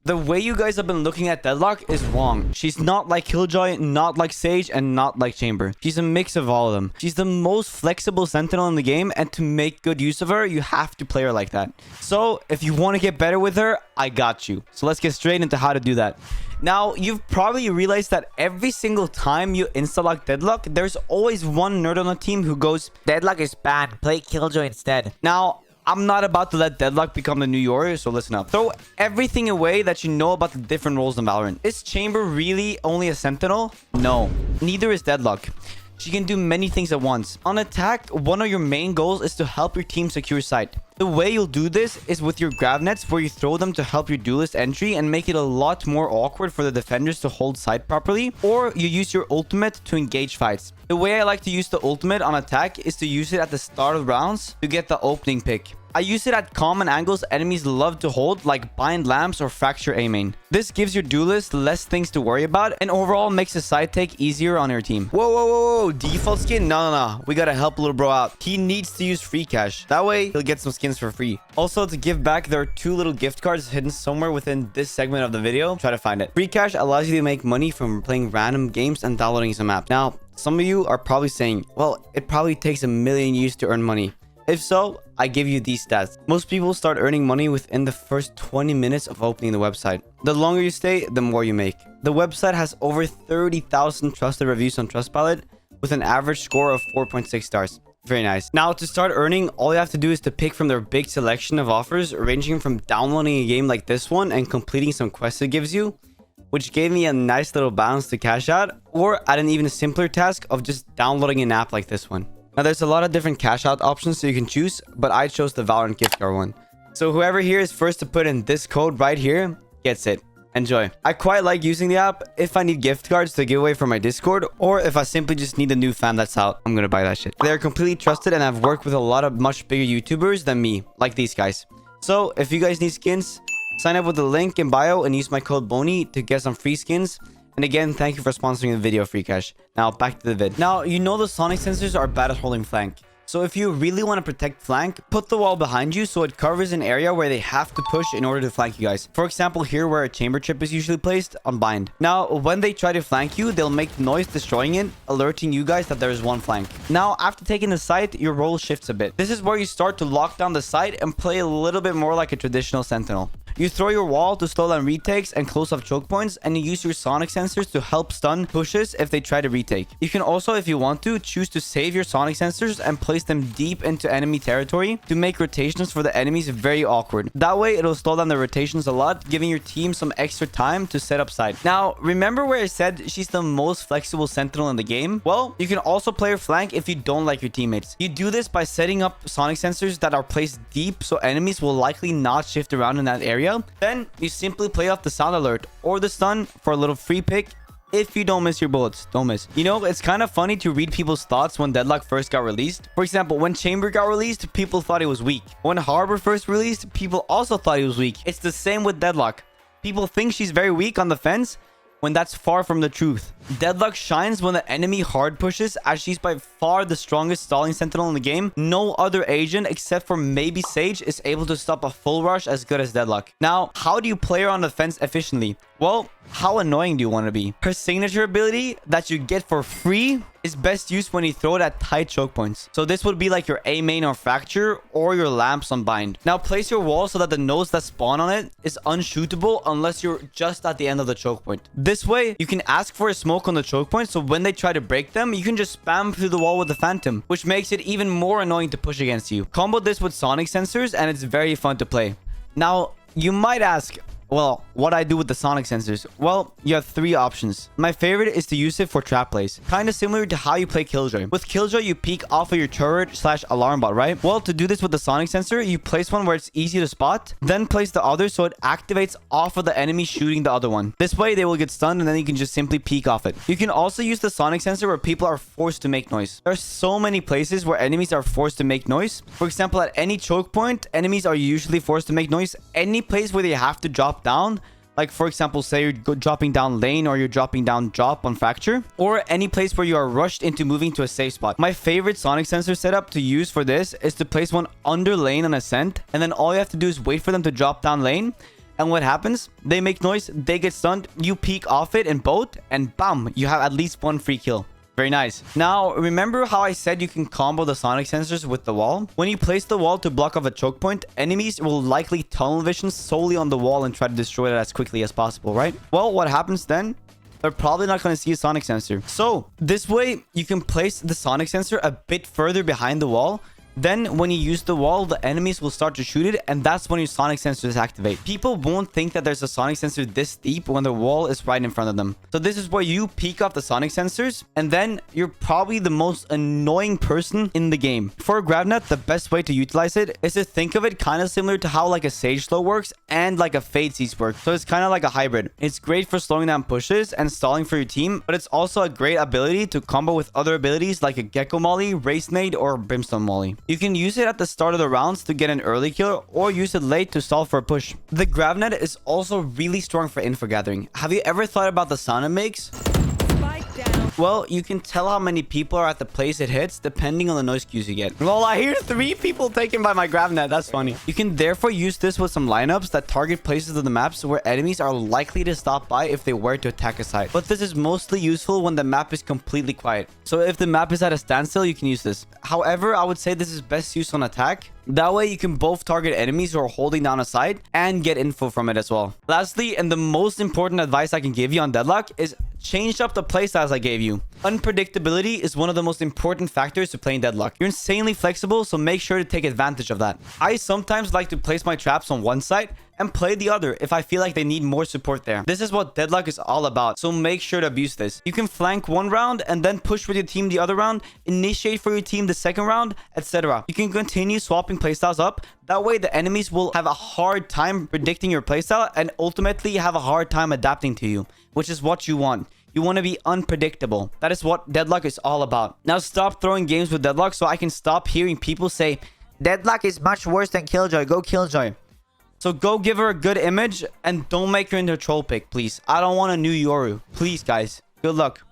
The way you guys have been looking at Deadlock is wrong. She's not like Killjoy, not like Sage, and not like Chamber. She's a mix of all of them. She's the most flexible sentinel in the game, and to make good use of her, you have to play her like that. So if you want to get better with her, I got you. So let's get straight into how to do that. Now, you've probably realized that every single time you insta-lock Deadlock, there's always one nerd on the team who goes, Deadlock is banned. Play Killjoy instead. now, I'm not about to let Deadlock become the new Yori, so listen up. Throw everything away that you know about the different roles in Valorant. Is Chamber really only a sentinel? No. Neither is Deadlock. She can do many things at once. On attack, one of your main goals is to help your team secure site. The way you'll do this is with your grav nets, where you throw them to help your duelist entry and make it a lot more awkward for the defenders to hold site properly, or you use your ultimate to engage fights. The way I like to use the ultimate on attack is to use it at the start of rounds to get the opening pick. I use it at common angles enemies love to hold, like bind lamps or fracture A main. This gives your duelist less things to worry about and overall makes the side take easier on your team. Whoa, default skin? No. We gotta help little bro out. He needs to use Freecash. That way, he'll get some skins for free. Also, to give back, there are 2 little gift cards hidden somewhere within this segment of the video. Try to find it. Freecash allows you to make money from playing random games and downloading some app. Now, some of you are probably saying, well, it probably takes a million years to earn money. If so, I give you these stats. Most people start earning money within the first 20 minutes of opening the website. The longer you stay, the more you make. The website has over 30,000 trusted reviews on Trustpilot with an average score of 4.6 stars. Very nice. Now, to start earning, all you have to do is to pick from their big selection of offers, ranging from downloading a game like this one and completing some quests it gives you, which gave me a nice little balance to cash out, or at an even simpler task of just downloading an app like this one. Now, there's a lot of different cash out options so you can choose, but I chose the Valorant gift card one. So whoever here is first to put in this code right here gets it. Enjoy. I quite like using the app if I need gift cards to give away from my Discord, or if I simply just need a new fan that's out. I'm gonna buy that shit. They're completely trusted and I've worked with a lot of much bigger YouTubers than me, like these guys. So if you guys need skins, sign up with the link in bio and use my code BONY to get some free skins. And again, thank you for sponsoring the video, Freecash. Now, back to the vid. Now, you know the sonic sensors are bad at holding flank. So if you really want to protect flank, put the wall behind you so it covers an area where they have to push in order to flank you guys. For example, here where a chamber trip is usually placed, on bind. Now, when they try to flank you, they'll make noise destroying it, alerting you guys that there is one flank. Now, after taking the site, your role shifts a bit. This is where you start to lock down the site and play a little bit more like a traditional sentinel. You throw your wall to slow down retakes and close off choke points, and you use your sonic sensors to help stun pushes if they try to retake. You can also, if you want to, choose to save your sonic sensors and place them deep into enemy territory to make rotations for the enemies very awkward. That way, it'll slow down the rotations a lot, giving your team some extra time to set up site. Now, remember where I said she's the most flexible sentinel in the game? Well, you can also play her flank if you don't like your teammates. You do this by setting up sonic sensors that are placed deep so enemies will likely not shift around in that area. Then you simply play off the sound alert or the stun for a little free pick. If you don't miss your bullets, don't miss. You know, it's kind of funny to read people's thoughts when Deadlock first got released. For example, when Chamber got released, people thought he was weak. When Harbor first released, people also thought he was weak. It's the same with Deadlock. People think she's very weak on the fence, when that's far from the truth. Deadlock shines when the enemy hard pushes, as she's by far the strongest stalling sentinel in the game. No other agent except for maybe Sage is able to stop a full rush as good as Deadlock. Now, how do you play her on the fence efficiently? Well, how annoying do you want to be? Her signature ability that you get for free is best used when you throw it at tight choke points. So this would be like your A main or fracture or your lamps on bind. Now place your wall so that the nodes that spawn on it is unshootable unless you're just at the end of the choke point. This way, you can ask for a smoke on the choke point, so when they try to break them, you can just spam through the wall with the phantom, which makes it even more annoying to push against you. Combo this with sonic sensors and it's very fun to play. Now, you might ask, well, what I do with the sonic sensors? Well, you have 3 options. My favorite is to use it for trap plays. Kind of similar to how you play Killjoy. With Killjoy, you peek off of your turret / alarm bot, right? Well, to do this with the sonic sensor, you place one where it's easy to spot, then place the other so it activates off of the enemy shooting the other one. This way, they will get stunned and then you can just simply peek off it. You can also use the sonic sensor where people are forced to make noise. There are so many places where enemies are forced to make noise. For example, at any choke point, enemies are usually forced to make noise. Any place where they have to drop down, like for example, say you're dropping down lane or you're dropping down drop on fracture, or any place where you are rushed into moving to a safe spot. My favorite sonic sensor setup to use for this is to place one under lane on ascent, and then all you have to do is wait for them to drop down lane, And what happens? They make noise, they get stunned, you peek off it in both, and bam, you have at least one free kill. Very nice. Now, remember how I said you can combo the sonic sensors with the wall? When you place the wall to block off a choke point, enemies will likely tunnel vision solely on the wall and try to destroy it as quickly as possible, right? Well, what happens then? They're probably not going to see a sonic sensor. So, this way, you can place the sonic sensor a bit further behind the wall. Then, when you use the wall, the enemies will start to shoot it, and that's when your sonic sensors activate. People won't think that there's a sonic sensor this deep when the wall is right in front of them. So this is where you peek off the sonic sensors, and then you're probably the most annoying person in the game. For a GravNet, the best way to utilize it is to think of it kind of similar to how like a Sage Slow works and like a Fade Seize works. So it's kind of like a hybrid. It's great for slowing down pushes and stalling for your team, but it's also a great ability to combo with other abilities like a Gecko Molly, Race Nade, or Brimstone Molly. You can use it at the start of the rounds to get an early kill, or use it late to stall for a push. The GravNet is also really strong for info gathering. Have you ever thought about the sound it makes? Well, you can tell how many people are at the place it hits depending on the noise cues you get. Lol, I hear 3 people taken by my GravNet. That's funny. You can therefore use this with some lineups that target places of the maps where enemies are likely to stop by if they were to attack a site. But this is mostly useful when the map is completely quiet. So if the map is at a standstill, you can use this. However, I would say this is best used on attack. That way, you can both target enemies who are holding down a site and get info from it as well. Lastly, and the most important advice I can give you on Deadlock is change up the playstyles I gave you. Unpredictability is one of the most important factors to playing Deadlock. You're insanely flexible, so make sure to take advantage of that. I sometimes like to place my traps on one side and play the other if I feel like they need more support there. This is what Deadlock is all about, so make sure to abuse this. You can flank one round and then push with your team the other round, initiate for your team the second round, etc. You can continue swapping playstyles up. That way the enemies will have a hard time predicting your playstyle and ultimately have a hard time adapting to you, which is what you want. You want to be unpredictable. That is what Deadlock is all about. Now stop throwing games with Deadlock so I can stop hearing people say, Deadlock is much worse than Killjoy. Go Killjoy. So go give her a good image and don't make her into a troll pick, please. I don't want a new Yoru. Please, guys. Good luck.